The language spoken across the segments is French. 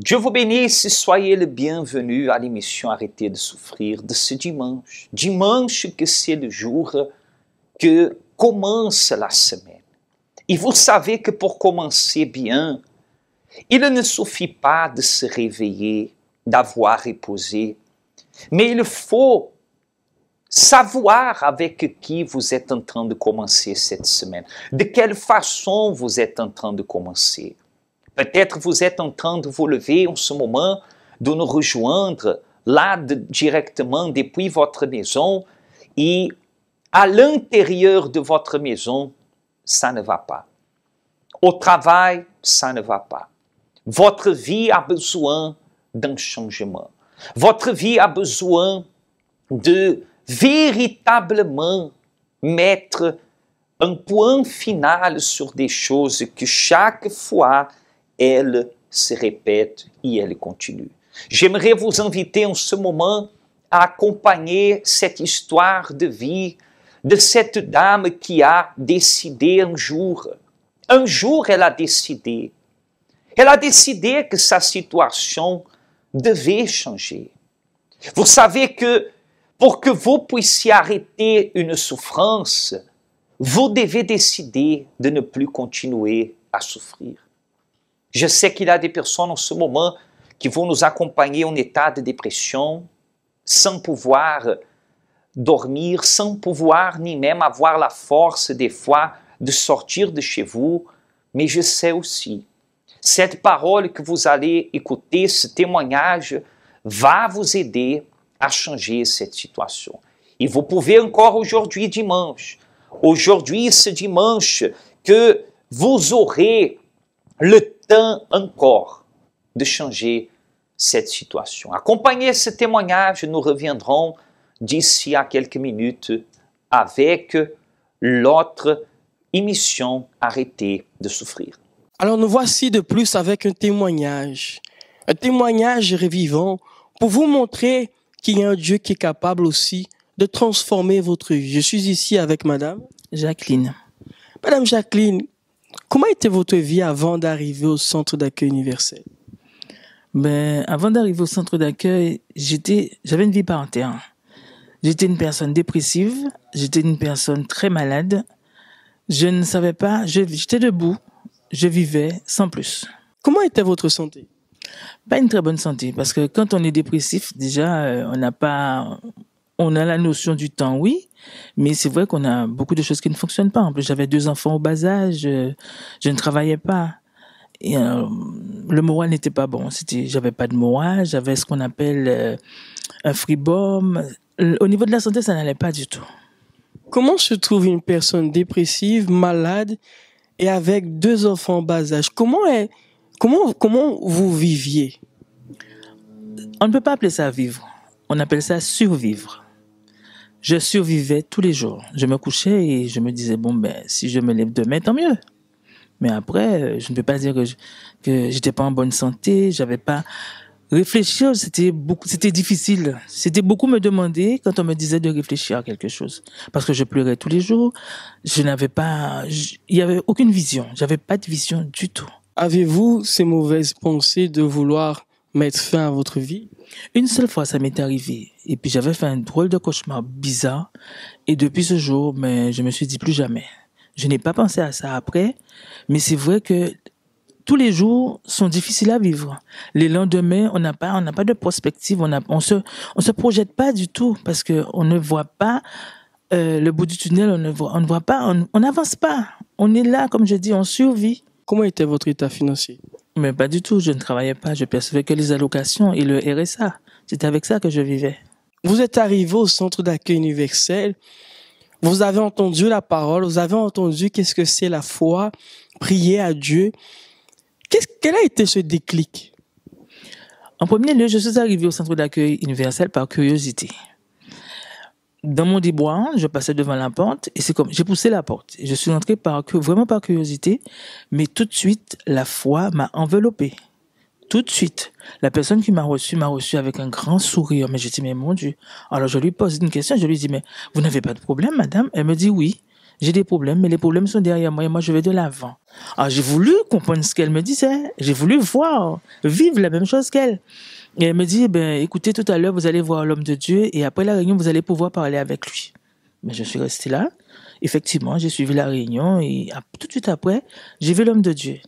Dieu vous bénisse, soyez le bienvenu à l'émission Arrêtez de souffrir de ce dimanche. Dimanche que c'est le jour que commence la semaine. Et vous savez que pour commencer bien, il ne suffit pas de se réveiller, d'avoir reposé, mais il faut savoir avec qui vous êtes en train de commencer cette semaine, de quelle façon vous êtes en train de commencer. Peut-être vous êtes en train de vous lever en ce moment, de nous rejoindre là directement depuis votre maison et à l'intérieur de votre maison, ça ne va pas. Au travail, ça ne va pas. Votre vie a besoin d'un changement. Votre vie a besoin de véritablement mettre un point final sur des choses que chaque fois elles se répètent et elles continuent. J'aimerais vous inviter en ce moment à accompagner cette histoire de vie de cette dame qui a décidé un jour elle a décidé que sa situation devait changer. Vous savez que pour que vous puissiez arrêter une souffrance, vous devez décider de ne plus continuer à souffrir. Je sais qu'il y a des personnes en ce moment qui vont nous accompagner en état de dépression, sans pouvoir dormir, sans pouvoir ni même avoir la force des fois de sortir de chez vous. Mais je sais aussi, cette parole que vous allez écouter, ce témoignage, va vous aider à changer cette situation. Et vous pouvez encore aujourd'hui, ce dimanche, que vous aurez le temps encore de changer cette situation. Accompagnez ce témoignage, nous reviendrons d'ici à quelques minutes avec l'autre émission Arrêtez de souffrir. Alors nous voici de plus avec un témoignage revivant pour vous montrer qu'il y a un Dieu qui est capable aussi de transformer votre vie. Je suis ici avec Madame Jacqueline. Madame Jacqueline, comment était votre vie avant d'arriver au centre d'accueil universel? Avant d'arriver au centre d'accueil, j'avais une vie par terre. J'étais une personne dépressive, j'étais une personne très malade. Je ne savais pas, j'étais debout, je vivais sans plus. Comment était votre santé? Pas une très bonne santé, parce que quand on est dépressif, déjà, on a la notion du temps, oui, mais c'est vrai qu'on a beaucoup de choses qui ne fonctionnent pas. En plus, j'avais 2 enfants au bas âge, je ne travaillais pas. Et, le moral n'était pas bon. J'avais pas de moral, j'avais ce qu'on appelle un fribome. Au niveau de la santé, ça n'allait pas du tout. Comment se trouve une personne dépressive, malade et avec 2 enfants en bas âge? Comment vous viviez? On ne peut pas appeler ça vivre. On appelle ça survivre. Je survivais tous les jours. Je me couchais et je me disais, si je me lève demain, tant mieux. Mais après, je ne peux pas dire que j'étais pas en bonne santé, j'avais pas... Réfléchir, c'était difficile. C'était beaucoup me demander quand on me disait de réfléchir à quelque chose. Parce que je pleurais tous les jours. Il y avait aucune vision. J'avais pas de vision du tout. Avez-vous ces mauvaises pensées de vouloir mettre fin à votre vie? Une seule fois, ça m'est arrivé. Et puis, j'avais fait un drôle de cauchemar bizarre. Et depuis ce jour, je me suis dit plus jamais. Je n'ai pas pensé à ça après. Mais c'est vrai que tous les jours sont difficiles à vivre. Les lendemains, on n'a pas de perspective, on se projette pas du tout parce que on ne voit pas le bout du tunnel, on ne voit pas, on n'avance pas. On est là, comme je dis, on survit. Comment était votre état financier? Mais pas du tout, je ne travaillais pas, je percevais que les allocations et le RSA. C'était avec ça que je vivais. Vous êtes arrivé au centre d'accueil universel, vous avez entendu la parole, vous avez entendu qu'est-ce que c'est la foi, prier à Dieu. Quel a été ce déclic? En premier lieu, je suis arrivé au centre d'accueil universel par curiosité. Dans mon déboire, je passais devant la porte et c'est comme j'ai poussé la porte. Je suis entré vraiment par curiosité, mais tout de suite, la foi m'a enveloppé. Tout de suite, la personne qui m'a reçu avec un grand sourire. Mais je dis, mais mon Dieu. Alors je lui pose une question, je lui dis, mais vous n'avez pas de problème, madame? Elle me dit oui. J'ai des problèmes, mais les problèmes sont derrière moi et moi, je vais de l'avant. Alors, j'ai voulu comprendre ce qu'elle me disait. J'ai voulu voir, vivre la même chose qu'elle. Et elle me dit, écoutez, tout à l'heure, vous allez voir l'homme de Dieu et après la réunion, vous allez pouvoir parler avec lui. Mais je suis resté là. Effectivement, j'ai suivi la réunion et tout de suite après, j'ai vu l'homme de Dieu.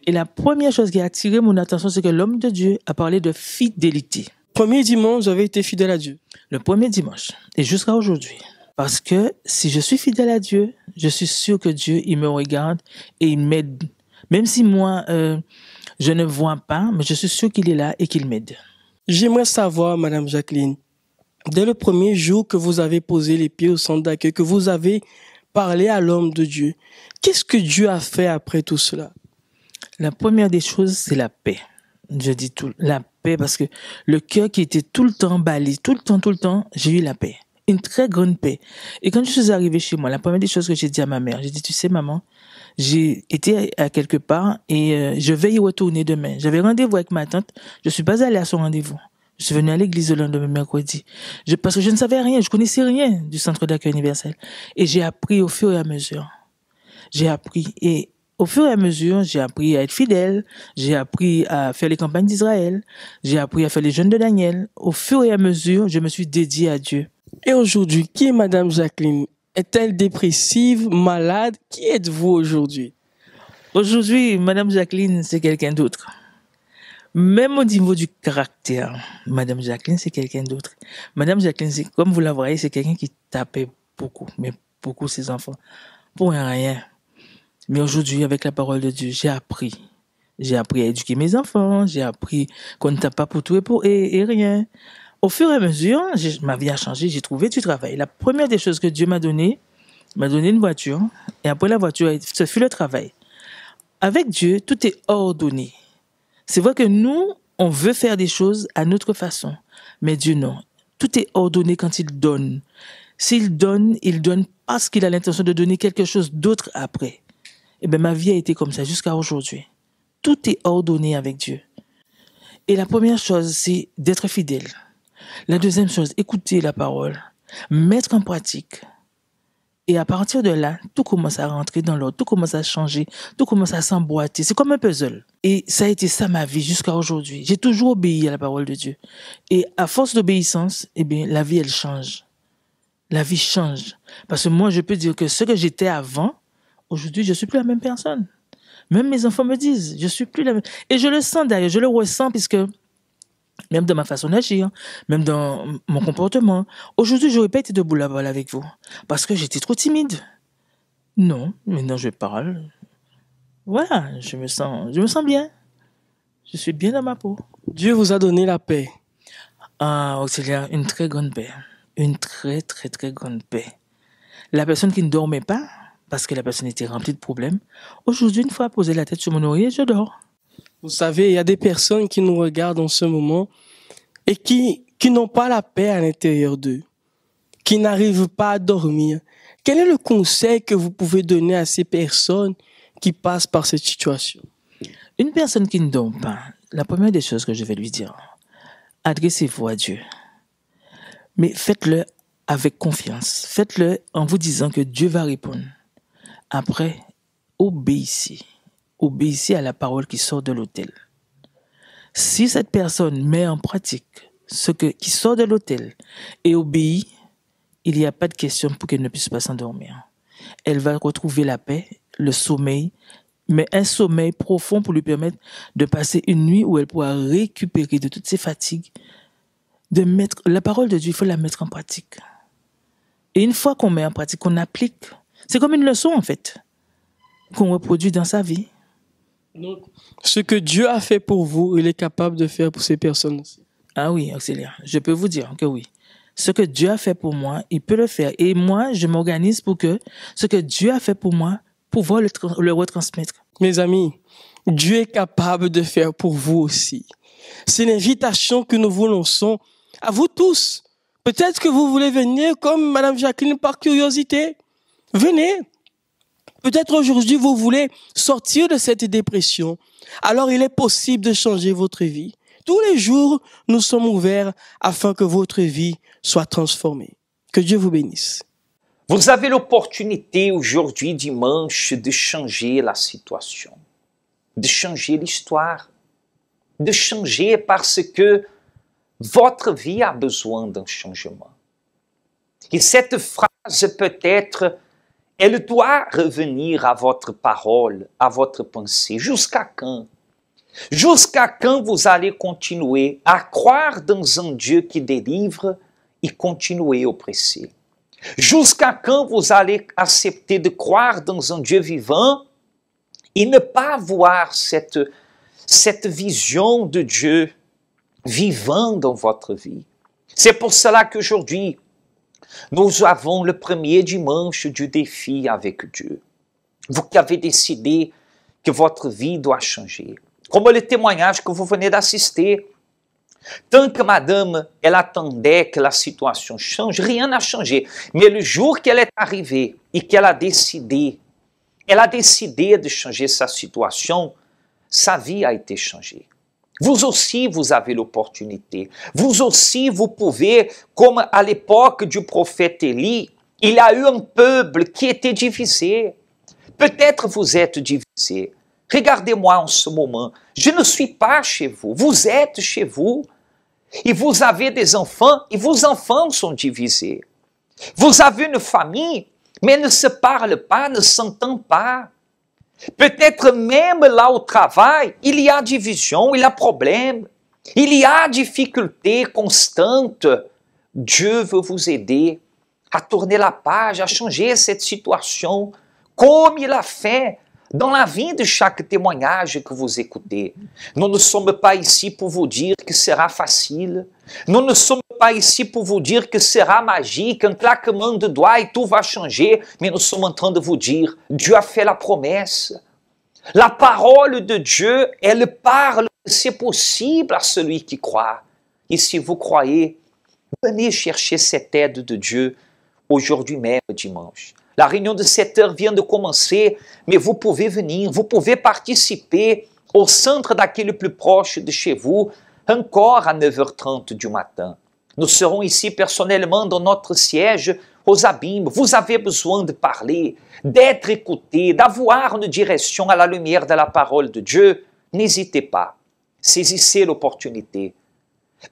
Et la première chose qui a attiré mon attention, c'est que l'homme de Dieu a parlé de fidélité. Premier dimanche, vous avez été fidèle à Dieu. Le premier dimanche et jusqu'à aujourd'hui. Parce que si je suis fidèle à Dieu, je suis sûr que Dieu, il me regarde et il m'aide. Même si moi, je ne vois pas, mais je suis sûr qu'il est là et qu'il m'aide. J'aimerais savoir, Madame Jacqueline, dès le premier jour que vous avez posé les pieds au centre d'accueil, que vous avez parlé à l'homme de Dieu, qu'est-ce que Dieu a fait après tout cela? La première des choses, c'est la paix. Je dis la paix parce que le cœur qui était tout le temps emballé, tout le temps, j'ai eu la paix. Une très grande paix. Et quand je suis arrivée chez moi, la première des choses que j'ai dit à ma mère, j'ai dit, tu sais, maman, j'ai été à quelque part et je vais y retourner demain. J'avais rendez-vous avec ma tante. Je suis pas allée à son rendez-vous. Je suis venue à l'église le lendemain mercredi. Parce que je ne savais rien, je connaissais rien du centre d'accueil universel. Et j'ai appris au fur et à mesure. J'ai appris. Et au fur et à mesure, j'ai appris à être fidèle. J'ai appris à faire les campagnes d'Israël. J'ai appris à faire les jeûnes de Daniel. Au fur et à mesure, je me suis dédiée à Dieu. Et aujourd'hui, qui est Madame Jacqueline? Est-elle dépressive, malade? Qui êtes-vous aujourd'hui? Aujourd'hui, Madame Jacqueline, c'est quelqu'un d'autre. Même au niveau du caractère, Madame Jacqueline, c'est quelqu'un d'autre. Madame Jacqueline, comme vous la voyez, c'est quelqu'un qui tapait beaucoup, mais beaucoup ses enfants. Pour rien. Mais aujourd'hui, avec la parole de Dieu, j'ai appris. J'ai appris à éduquer mes enfants. J'ai appris qu'on ne tape pas pour tout et rien. Au fur et à mesure, ma vie a changé. J'ai trouvé du travail. La première des choses que Dieu m'a donné une voiture. Et après la voiture, ce fut le travail. Avec Dieu, tout est ordonné. C'est vrai que nous, on veut faire des choses à notre façon. Mais Dieu, non. Tout est ordonné quand il donne. S'il donne, il donne parce qu'il a l'intention de donner quelque chose d'autre après. Et bien, ma vie a été comme ça jusqu'à aujourd'hui. Tout est ordonné avec Dieu. Et la première chose, c'est d'être fidèle. La deuxième chose, écouter la parole, mettre en pratique. Et à partir de là, tout commence à rentrer dans l'ordre, tout commence à changer, tout commence à s'emboîter. C'est comme un puzzle. Et ça a été ça ma vie jusqu'à aujourd'hui. J'ai toujours obéi à la parole de Dieu. Et à force d'obéissance, eh bien, la vie, elle change. La vie change. Parce que moi, je peux dire que ce que j'étais avant, aujourd'hui, je ne suis plus la même personne. Même mes enfants me disent, je ne suis plus la même. Et je le sens d'ailleurs, je le ressens puisque même dans ma façon d'agir, même dans mon comportement. Aujourd'hui, je n'aurais pas été debout là-bas avec vous parce que j'étais trop timide. Non, maintenant je parle. Voilà, je me sens bien. Je suis bien dans ma peau. Dieu vous a donné la paix. Ah, auxiliaire, une très grande paix. Une très, très, très grande paix. La personne qui ne dormait pas, parce que la personne était remplie de problèmes, aujourd'hui, une fois posé la tête sur mon oreiller, je dors. Vous savez, il y a des personnes qui nous regardent en ce moment et qui n'ont pas la paix à l'intérieur d'eux, qui n'arrivent pas à dormir. Quel est le conseil que vous pouvez donner à ces personnes qui passent par cette situation? Une personne qui ne dort pas, la première des choses que je vais lui dire, adressez-vous à Dieu. Mais faites-le avec confiance. Faites-le en vous disant que Dieu va répondre. Après, obéissez. Obéissez à la parole qui sort de l'autel. Si cette personne met en pratique qui sort de l'autel et obéit, il n'y a pas de question pour qu'elle ne puisse pas s'endormir. Elle va retrouver la paix, le sommeil, mais un sommeil profond pour lui permettre de passer une nuit où elle pourra récupérer de toutes ses fatigues. La parole de Dieu, il faut la mettre en pratique. Et une fois qu'on met en pratique, qu'on applique, c'est comme une leçon en fait, qu'on reproduit dans sa vie. Donc, ce que Dieu a fait pour vous, il est capable de faire pour ces personnes aussi. Ah oui, auxiliaire, je peux vous dire que oui. Ce que Dieu a fait pour moi, il peut le faire. Et moi, je m'organise pour que ce que Dieu a fait pour moi, pouvoir le retransmettre. Mes amis, Dieu est capable de faire pour vous aussi. C'est l'invitation que nous vous lançons à vous tous. Peut-être que vous voulez venir comme Madame Jacqueline par curiosité. Venez. Peut-être aujourd'hui, vous voulez sortir de cette dépression. Alors, il est possible de changer votre vie. Tous les jours, nous sommes ouverts afin que votre vie soit transformée. Que Dieu vous bénisse. Vous avez l'opportunité aujourd'hui, dimanche, de changer la situation, de changer l'histoire, de changer parce que votre vie a besoin d'un changement. Et cette phrase peut-être, elle doit revenir à votre parole, à votre pensée. Jusqu'à quand? Jusqu'à quand vous allez continuer à croire dans un Dieu qui délivre et continuer oppressé? Jusqu'à quand vous allez accepter de croire dans un Dieu vivant et ne pas voir cette vision de Dieu vivant dans votre vie? C'est pour cela qu'aujourd'hui, nous avons le premier dimanche du défi avec Dieu. Vous qui avez décidé que votre vie doit changer. Comme le témoignage que vous venez d'assister. Tant que madame, elle attendait que la situation change, rien n'a changé. Mais le jour qu'elle est arrivée et qu'elle a décidé de changer sa situation, sa vie a été changée. Vous aussi, vous avez l'opportunité. Vous aussi, vous pouvez, comme à l'époque du prophète Élie, il y a eu un peuple qui était divisé. Peut-être vous êtes divisé. Regardez-moi en ce moment. Je ne suis pas chez vous. Vous êtes chez vous. Et vous avez des enfants, et vos enfants sont divisés. Vous avez une famille, mais ne se parlent pas, ne s'entendent pas. Peut-être même là au travail, il y a division, il y a problème, il y a difficulté constante. Dieu veut vous aider à tourner la page, à changer cette situation, comme il a fait dans la vie de chaque témoignage que vous écoutez. Nous ne sommes pas ici pour vous dire que sera facile. Nous ne sommes pas ici pour vous dire que sera magique, un claquement de doigts et tout va changer. Mais nous sommes en train de vous dire, Dieu a fait la promesse. La parole de Dieu, elle parle, c'est possible à celui qui croit. Et si vous croyez, venez chercher cette aide de Dieu aujourd'hui même, dimanche. La réunion de 7 heures vient de commencer, mais vous pouvez venir, vous pouvez participer au centre d'accueil le plus proche de chez vous, encore à 9h30 du matin. Nous serons ici personnellement dans notre siège aux Abîmes. Vous avez besoin de parler, d'être écouté, d'avoir une direction à la lumière de la parole de Dieu. N'hésitez pas, saisissez l'opportunité.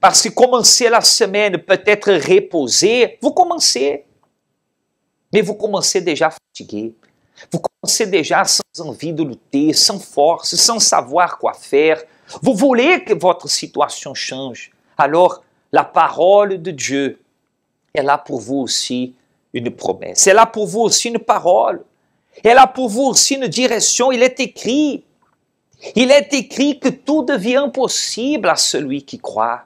Parce que commencer la semaine peut-être reposé, vous commencez. Mais vous commencez déjà fatigué, vous commencez déjà sans envie de lutter, sans force, sans savoir quoi faire. Vous voulez que votre situation change. Alors, la parole de Dieu est là pour vous aussi une promesse. Elle a pour vous aussi une parole. Elle a pour vous aussi une direction. Il est écrit que tout devient possible à celui qui croit.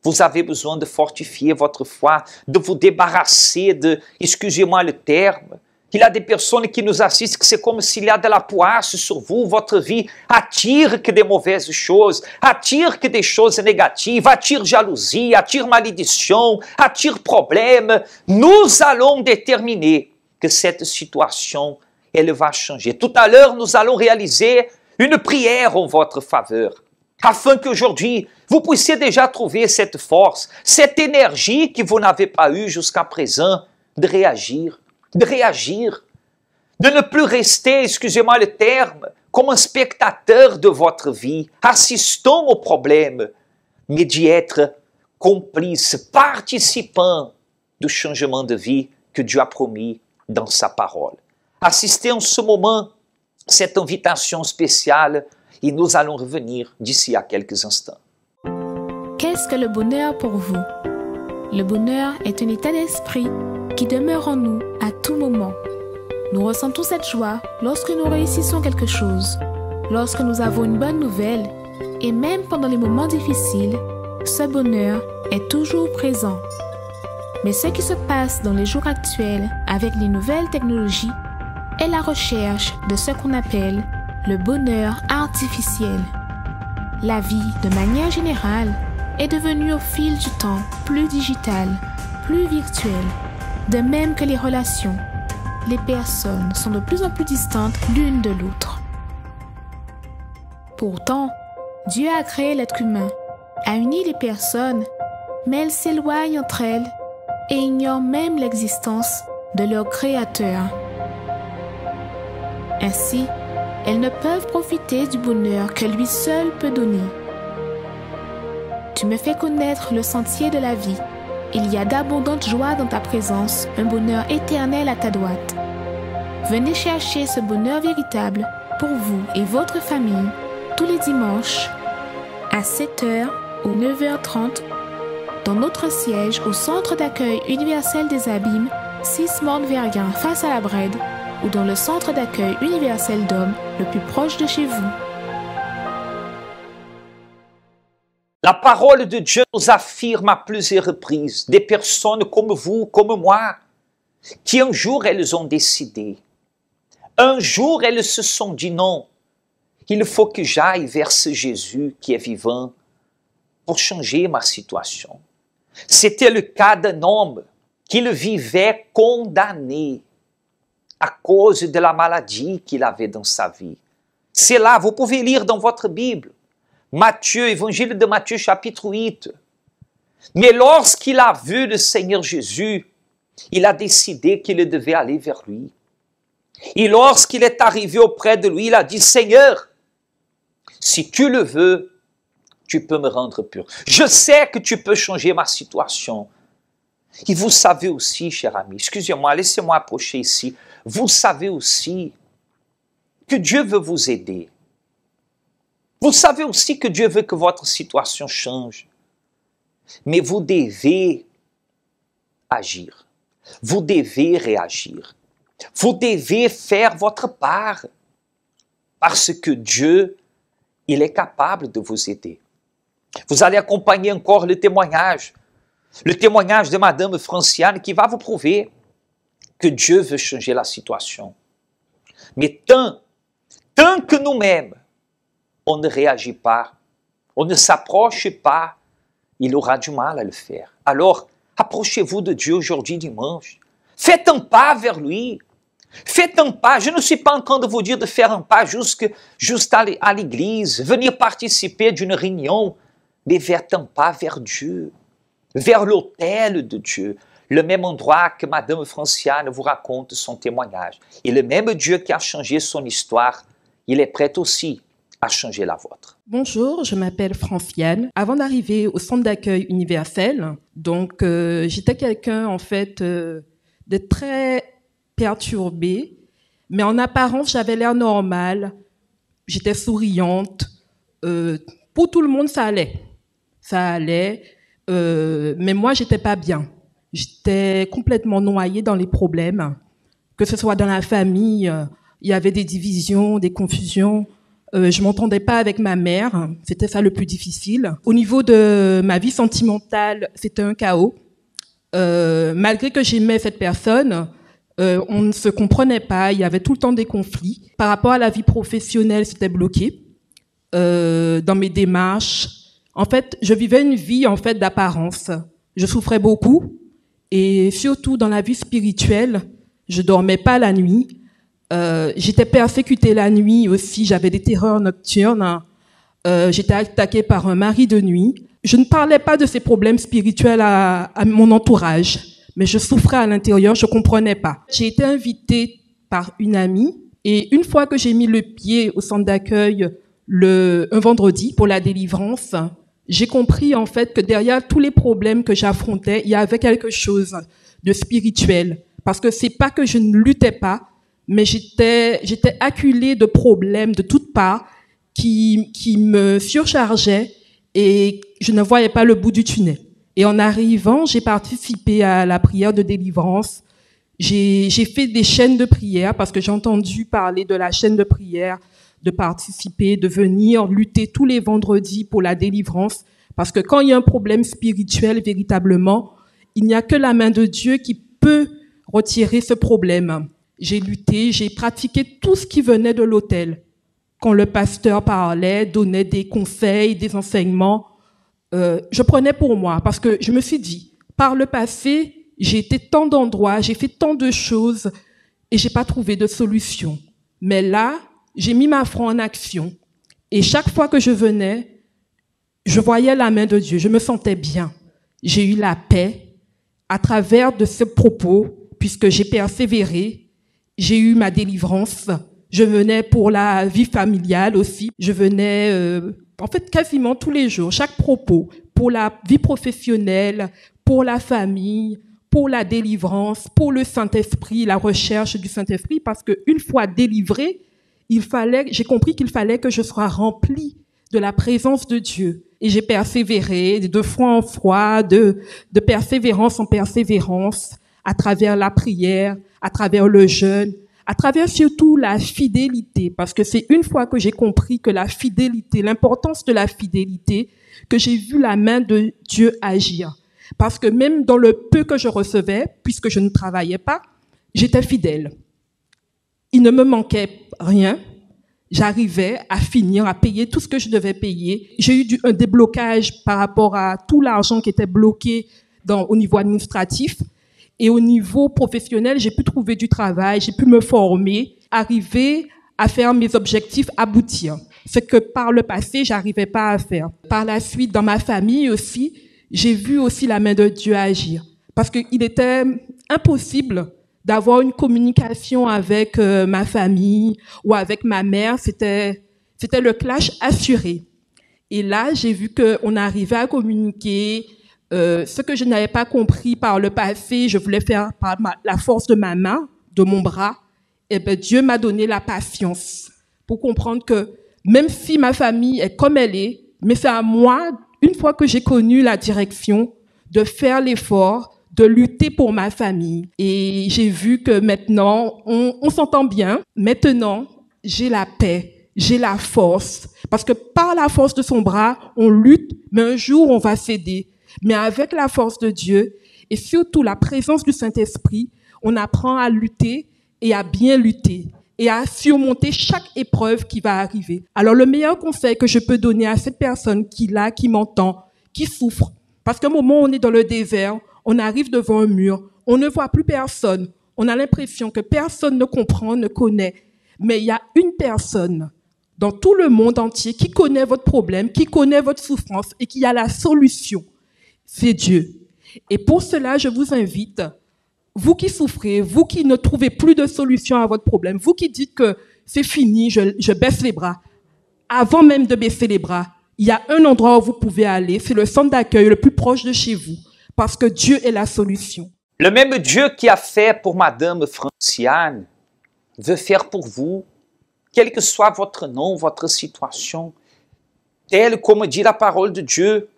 Vous avez besoin de fortifier votre foi, de vous débarrasser de, excusez-moi le terme, il y a des personnes qui nous assistent que c'est comme s'il y a de la poisse sur vous, votre vie attire que des mauvaises choses, attire que des choses négatives, attire jalousie, attire malédiction, attire problème. Nous allons déterminer que cette situation, elle va changer. Tout à l'heure, nous allons réaliser une prière en votre faveur, afin qu'aujourd'hui, vous puissiez déjà trouver cette force, cette énergie que vous n'avez pas eue jusqu'à présent, de réagir, de ne plus rester, excusez-moi le terme, comme un spectateur de votre vie, assistant aux problèmes, mais d'y être complice, participant du changement de vie que Dieu a promis dans sa parole. Assistez en ce moment cette invitation spéciale et nous allons revenir d'ici à quelques instants. Qu'est-ce que le bonheur pour vous? Le bonheur est un état d'esprit qui demeure en nous à tout moment. Nous ressentons cette joie lorsque nous réussissons quelque chose, lorsque nous avons une bonne nouvelle, et même pendant les moments difficiles, ce bonheur est toujours présent. Mais ce qui se passe dans les jours actuels avec les nouvelles technologies est la recherche de ce qu'on appelle le bonheur artificiel. La vie, de manière générale, est devenue au fil du temps plus digitale, plus virtuelle, de même que les relations. Les personnes sont de plus en plus distantes l'une de l'autre. Pourtant, Dieu a créé l'être humain, a uni les personnes, mais elles s'éloignent entre elles et ignorent même l'existence de leur Créateur. Ainsi, elles ne peuvent profiter du bonheur que lui seul peut donner. Tu me fais connaître le sentier de la vie. Il y a d'abondantes joies dans ta présence, un bonheur éternel à ta droite. Venez chercher ce bonheur véritable pour vous et votre famille tous les dimanches à 7h ou 9h30 dans notre siège au Centre d'accueil universel des Abîmes, 6 Morne-Verguin face à la Brède, ou dans le Centre d'accueil universel d'hommes le plus proche de chez vous. La parole de Dieu nous affirme à plusieurs reprises, des personnes comme vous, comme moi, qui un jour elles ont décidé. Un jour elles se sont dit non, il faut que j'aille vers ce Jésus qui est vivant pour changer ma situation. C'était le cas d'un homme qui le vivait condamné à cause de la maladie qu'il avait dans sa vie. C'est là, vous pouvez lire dans votre Bible, Matthieu, Évangile de Matthieu chapitre 8. Mais lorsqu'il a vu le Seigneur Jésus, il a décidé qu'il devait aller vers lui. Et lorsqu'il est arrivé auprès de lui, il a dit, Seigneur, si tu le veux, tu peux me rendre pur. Je sais que tu peux changer ma situation. Et vous savez aussi, cher ami, excusez-moi, laissez-moi approcher ici, vous savez aussi que Dieu veut vous aider. Vous savez aussi que Dieu veut que votre situation change. Mais vous devez agir. Vous devez réagir. Vous devez faire votre part. Parce que Dieu, il est capable de vous aider. Vous allez accompagner encore le témoignage de Madame Franciane qui va vous prouver que Dieu veut changer la situation. Mais tant que nous-mêmes, on ne réagit pas, on ne s'approche pas, il aura du mal à le faire. Alors, approchez-vous de Dieu aujourd'hui dimanche. Faites un pas vers lui. Faites un pas. Je ne suis pas en train de vous dire de faire un pas juste à l'église, venir participer d'une réunion, mais faites un pas vers Dieu, vers l'autel de Dieu, le même endroit que Madame Franciane vous raconte son témoignage. Et le même Dieu qui a changé son histoire, il est prêt aussi à changer la vôtre. Bonjour, je m'appelle Franciane. Avant d'arriver au centre d'accueil universel, j'étais quelqu'un en fait de très perturbé, mais en apparence j'avais l'air normal, j'étais souriante, pour tout le monde ça allait, mais moi j'étais pas bien, j'étais complètement noyée dans les problèmes, que ce soit dans la famille, il y avait des divisions, des confusions. Je m'entendais pas avec ma mère, c'était ça le plus difficile. Au niveau de ma vie sentimentale, c'était un chaos. Malgré que j'aimais cette personne, on ne se comprenait pas, il y avait tout le temps des conflits. Par rapport à la vie professionnelle, c'était bloqué. Dans mes démarches, en fait, je vivais une vie en fait d'apparence. Je souffrais beaucoup et surtout dans la vie spirituelle, je dormais pas la nuit. J'étais persécutée la nuit aussi, j'avais des terreurs nocturnes, j'étais attaquée par un mari de nuit. Je ne parlais pas de ces problèmes spirituels à mon entourage, mais je souffrais à l'intérieur, je comprenais pas. J'ai été invitée par une amie et une fois que j'ai mis le pied au centre d'accueil un vendredi pour la délivrance, j'ai compris en fait que derrière tous les problèmes que j'affrontais, il y avait quelque chose de spirituel. Parce que c'est pas que je ne luttais pas, mais j'étais acculée de problèmes de toutes parts qui me surchargeaient et je ne voyais pas le bout du tunnel. Et en arrivant, j'ai participé à la prière de délivrance. J'ai fait des chaînes de prière parce que j'ai entendu parler de la chaîne de prière, de participer, de venir lutter tous les vendredis pour la délivrance. Parce que quand il y a un problème spirituel, véritablement, il n'y a que la main de Dieu qui peut retirer ce problème. J'ai lutté, j'ai pratiqué tout ce qui venait de l'autel. Quand le pasteur parlait, donnait des conseils, des enseignements, je prenais pour moi parce que je me suis dit, par le passé, j'ai été tant d'endroits, j'ai fait tant de choses et j'ai pas trouvé de solution. Mais là, j'ai mis ma foi en action et chaque fois que je venais, je voyais la main de Dieu, je me sentais bien. J'ai eu la paix à travers de ce propos. Puis puisque j'ai persévéré, j'ai eu ma délivrance. Je venais pour la vie familiale aussi. Je venais, en fait, quasiment tous les jours, chaque propos, pour la vie professionnelle, pour la famille, pour la délivrance, pour le Saint-Esprit, la recherche du Saint-Esprit, parce qu'une fois délivré, j'ai compris qu'il fallait que je sois remplie de la présence de Dieu. Et j'ai persévéré de foi en foi, de persévérance en persévérance, à travers la prière, à travers le jeûne, à travers surtout la fidélité, parce que c'est une fois que j'ai compris que la fidélité, l'importance de la fidélité, que j'ai vu la main de Dieu agir. Parce que même dans le peu que je recevais, puisque je ne travaillais pas, j'étais fidèle. Il ne me manquait rien. J'arrivais à finir, à payer tout ce que je devais payer. J'ai eu un déblocage par rapport à tout l'argent qui était bloqué au niveau administratif. Et au niveau professionnel, j'ai pu trouver du travail, j'ai pu me former, arriver à faire mes objectifs aboutir. Ce que par le passé, j'arrivais pas à faire. Par la suite, dans ma famille aussi, j'ai vu aussi la main de Dieu agir. Parce qu'il était impossible d'avoir une communication avec ma famille ou avec ma mère. C'était le clash assuré. Et là, j'ai vu qu'on arrivait à communiquer. Ce que je n'avais pas compris par le passé, je voulais faire par la force de ma main, de mon bras. Et ben, Dieu m'a donné la patience pour comprendre que même si ma famille est comme elle est, mais c'est à moi, une fois que j'ai connu la direction, de faire l'effort, de lutter pour ma famille. Et j'ai vu que maintenant, on s'entend bien. Maintenant, j'ai la paix, j'ai la force. Parce que par la force de son bras, on lutte, mais un jour, on va céder. Mais avec la force de Dieu et surtout la présence du Saint-Esprit, on apprend à lutter et à bien lutter et à surmonter chaque épreuve qui va arriver. Alors le meilleur conseil que je peux donner à cette personne qui m'entend, qui souffre, parce qu'à un moment on est dans le désert, on arrive devant un mur, on ne voit plus personne, on a l'impression que personne ne comprend, ne connaît, mais il y a une personne dans tout le monde entier qui connaît votre problème, qui connaît votre souffrance et qui a la solution. C'est Dieu. Et pour cela, je vous invite, vous qui souffrez, vous qui ne trouvez plus de solution à votre problème, vous qui dites que c'est fini, je baisse les bras. Avant même de baisser les bras, il y a un endroit où vous pouvez aller, c'est le centre d'accueil le plus proche de chez vous, parce que Dieu est la solution. Le même Dieu qui a fait pour Madame Franciane veut faire pour vous, quel que soit votre nom, votre situation, tel comme dit la parole de Dieu,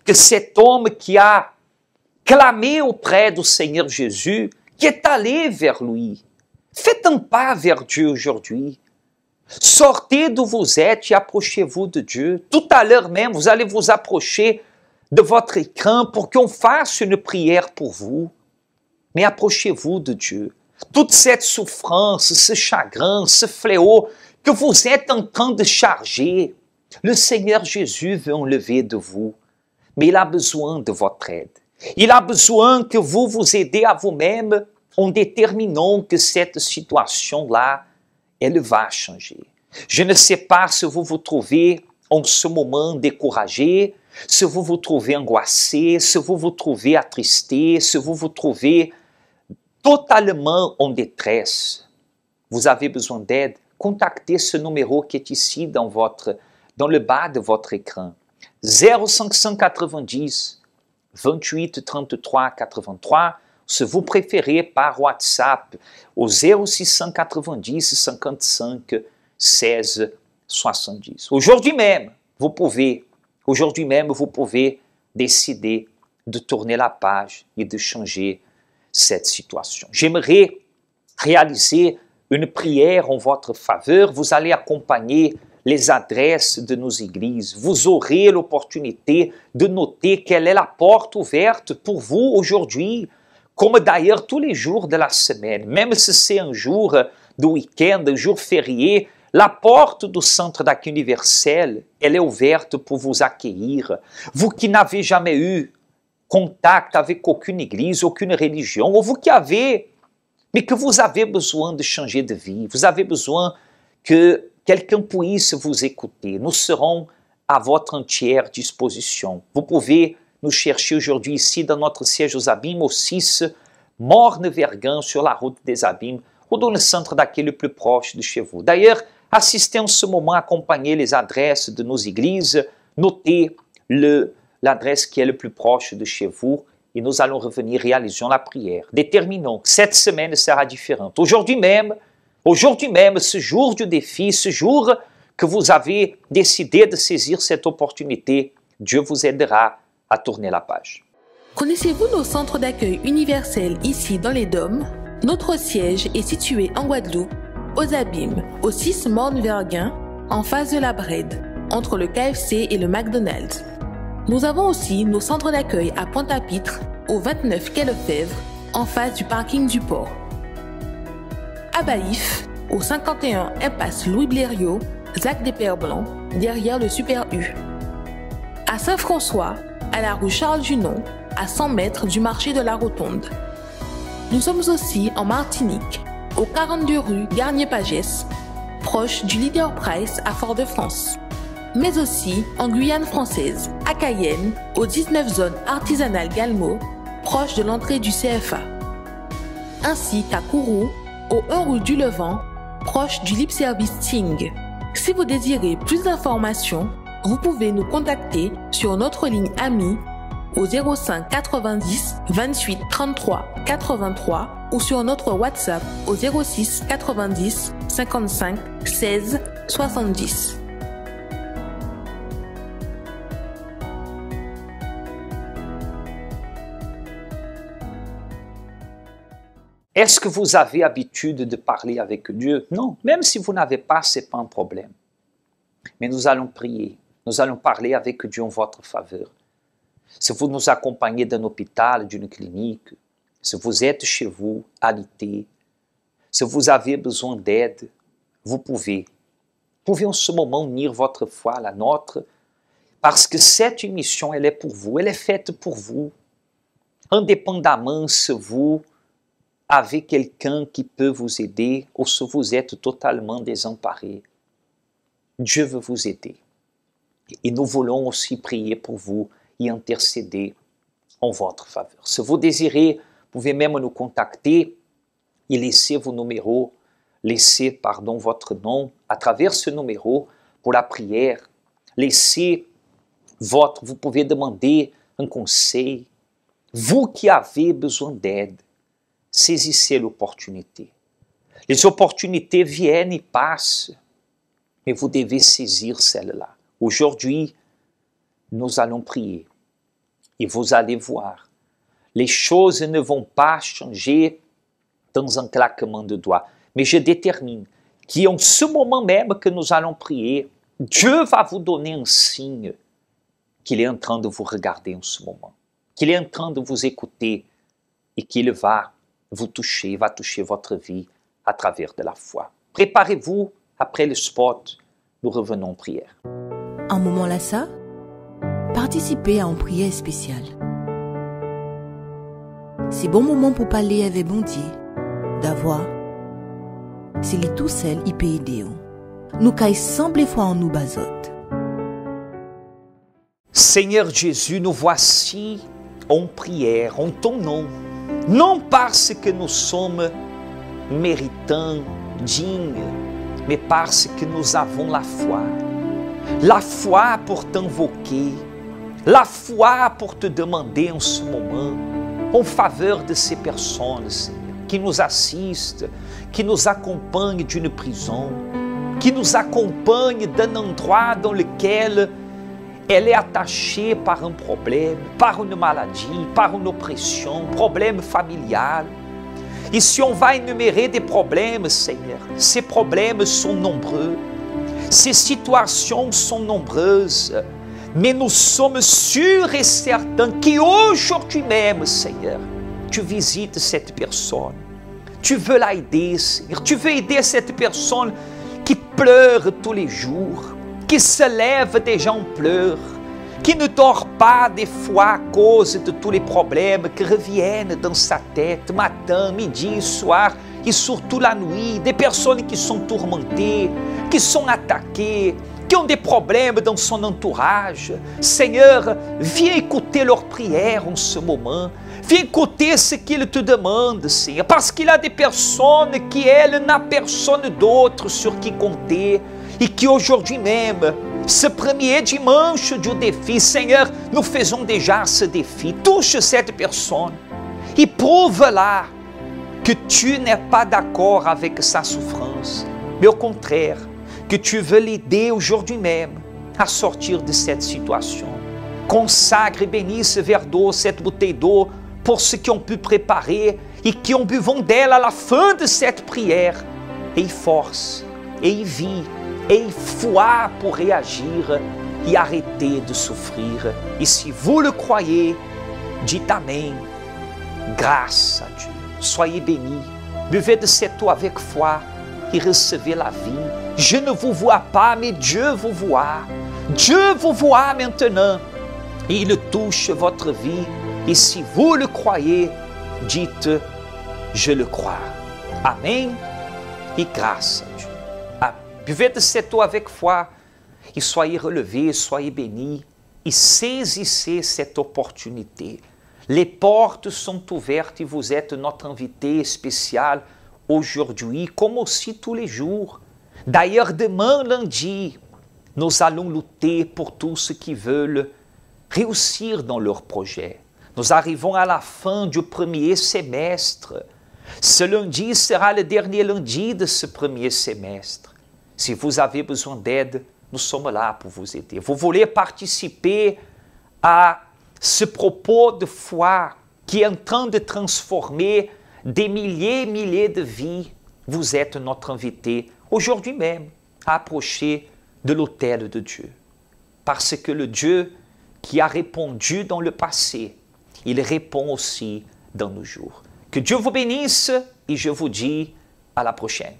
que cet homme qui a clamé auprès du Seigneur Jésus, qui est allé vers lui. Faites un pas vers Dieu aujourd'hui. Sortez d'où vous êtes et approchez-vous de Dieu. Tout à l'heure même, vous allez vous approcher de votre écran pour qu'on fasse une prière pour vous. Mais approchez-vous de Dieu. Toute cette souffrance, ce chagrin, ce fléau que vous êtes en train de charger, le Seigneur Jésus veut enlever de vous. Mais il a besoin de votre aide. Il a besoin que vous vous aidez à vous-même en déterminant que cette situation-là, elle va changer. Je ne sais pas si vous vous trouvez en ce moment découragé, si vous vous trouvez angoissé, si vous vous trouvez attristé, si vous vous trouvez totalement en détresse. Vous avez besoin d'aide. Contactez ce numéro qui est ici dans le bas de votre écran. 0590 28 33 83, si vous préférez par WhatsApp au 0690 55 16 70. Aujourd'hui même, vous pouvez décider de tourner la page et de changer cette situation. J'aimerais réaliser une prière en votre faveur. Vous allez accompagner les adresses de nos églises. Vous aurez l'opportunité de noter quelle est la porte ouverte pour vous aujourd'hui, comme d'ailleurs tous les jours de la semaine. Même si c'est un jour de week-end, un jour férié, la porte du Centre d'accueil universel, elle est ouverte pour vous accueillir. Vous qui n'avez jamais eu contact avec aucune église, aucune religion, ou vous qui avez, mais que vous avez besoin de changer de vie, vous avez besoin que quelqu'un puisse vous écouter. Nous serons à votre entière disposition. Vous pouvez nous chercher aujourd'hui ici dans notre siège aux Abîmes, au 6 Morne-Vergin, sur la route des Abîmes, ou dans le centre d'accueil le plus proche de chez vous. D'ailleurs, assistez en ce moment, accompagnez les adresses de nos églises, notez l'adresse qui est le plus proche de chez vous, et nous allons revenir, réalisons la prière. Déterminons que cette semaine sera différente. Aujourd'hui même, ce jour du défi, ce jour que vous avez décidé de saisir cette opportunité, Dieu vous aidera à tourner la page. Connaissez-vous nos centres d'accueil universels ici dans les Dômes? Notre siège est situé en Guadeloupe, aux Abîmes, au 6 Morne-Vergin, en face de la Brède, entre le KFC et le McDonald's. Nous avons aussi nos centres d'accueil à Pointe-à-Pitre, au 29 quai Lefebvre, en face du parking du port. À Baïf, au 51 impasse Louis Blériot, Zac des Pères Blancs, derrière le Super U. À Saint-François, à la rue Charles Junon, à 100 mètres du marché de la Rotonde. Nous sommes aussi en Martinique, au 42 rue Garnier-Pagès, proche du Leader Price à Fort-de-France. Mais aussi en Guyane française, à Cayenne, au 19 zone artisanale Galmo, proche de l'entrée du CFA. Ainsi qu'à Kourou, au 1 rue du Levant, proche du Lip Service Ting. Si vous désirez plus d'informations, vous pouvez nous contacter sur notre ligne AMI au 05 90 28 33 83 ou sur notre WhatsApp au 06 90 55 16 70. Est-ce que vous avez l'habitude de parler avec Dieu? Non, même si vous n'avez pas, ce n'est pas un problème. Mais nous allons prier, nous allons parler avec Dieu en votre faveur. Si vous nous accompagnez d'un hôpital, d'une clinique, si vous êtes chez vous, alité, si vous avez besoin d'aide, vous pouvez en ce moment unir votre foi à la nôtre, parce que cette émission, elle est pour vous, elle est faite pour vous, indépendamment si vous avez quelqu'un qui peut vous aider ou si vous êtes totalement désemparé. Dieu veut vous aider. Et nous voulons aussi prier pour vous et intercéder en votre faveur. Si vous désirez, vous pouvez même nous contacter et laisser vos numéros, laissez votre nom à travers ce numéro pour la prière. Vous pouvez demander un conseil. Vous qui avez besoin d'aide, saisissez l'opportunité. Les opportunités viennent et passent, mais vous devez saisir celle-là. Aujourd'hui, nous allons prier et vous allez voir, les choses ne vont pas changer dans un claquement de doigts. Mais je détermine qu'en ce moment même que nous allons prier, Dieu va vous donner un signe qu'il est en train de vous regarder en ce moment, qu'il est en train de vous écouter et qu'il va vous toucher, va toucher votre vie à travers de la foi. Préparez-vous, après le spot, nous revenons en prière. Un moment là ça, participez à une prière spéciale. C'est bon moment pour parler avec bon Dieu, d'avoir. C'est lui tout seul, il peut aider. Nous caille semble foi en nous bazote. Seigneur Jésus, nous voici en prière, en ton nom. Non parce que nous sommes méritants, dignes, mais parce que nous avons la foi. La foi pour t'invoquer, la foi pour te demander en ce moment, en faveur de ces personnes, Seigneur, qui nous assistent, qui nous accompagnent d'une prison, qui nous accompagnent d'un endroit dans lequel elle est attachée par un problème, par une maladie, par une oppression, problème familial. Et si on va énumérer des problèmes, Seigneur, ces problèmes sont nombreux, ces situations sont nombreuses, mais nous sommes sûrs et certains qu'aujourd'hui même, Seigneur, tu visites cette personne. Tu veux l'aider, Seigneur. Tu veux aider cette personne qui pleure tous les jours, qui se lève déjà en pleurs, qui ne dort pas des fois à cause de tous les problèmes qui reviennent dans sa tête, matin, midi, soir, et surtout la nuit, des personnes qui sont tourmentées, qui sont attaquées, qui ont des problèmes dans son entourage. Seigneur, viens écouter leurs prières en ce moment. Viens écouter ce qu'ils te demandent, Seigneur, parce qu'il y a des personnes qui, elles, n'ont personne d'autre sur qui compter et qui aujourd'hui même, ce premier dimanche du défi, Seigneur, nous faisons déjà ce défi. Touche cette personne et prouve-la que tu n'es pas d'accord avec sa souffrance, mais au contraire, que tu veux l'aider aujourd'hui même à sortir de cette situation. Consacre et bénisse ce verre d'eau, cette bouteille d'eau, pour ceux qui ont pu préparer et qui ont bu d'elle à la fin de cette prière. Et force, et vie, et foi pour réagir et arrêter de souffrir. Et si vous le croyez, dites Amen. Grâce à Dieu. Soyez bénis. Buvez de cette eau avec foi et recevez la vie. Je ne vous vois pas, mais Dieu vous voit. Dieu vous voit maintenant. Et il touche votre vie. Et si vous le croyez, dites, je le crois. Amen. Et grâce à Dieu. Amen. Buvez de cette eau avec foi et soyez relevés, soyez bénis et saisissez cette opportunité. Les portes sont ouvertes et vous êtes notre invité spécial aujourd'hui, comme aussi tous les jours. D'ailleurs, demain, lundi, nous allons lutter pour tous ceux qui veulent réussir dans leurs projets. Nous arrivons à la fin du premier semestre. Ce lundi sera le dernier lundi de ce premier semestre. Si vous avez besoin d'aide, nous sommes là pour vous aider. Vous voulez participer à ce propos de foi qui est en train de transformer des milliers et milliers de vies, vous êtes notre invité aujourd'hui même à approcher de l'autel de Dieu. Parce que le Dieu qui a répondu dans le passé, il répond aussi dans nos jours. Que Dieu vous bénisse et je vous dis à la prochaine.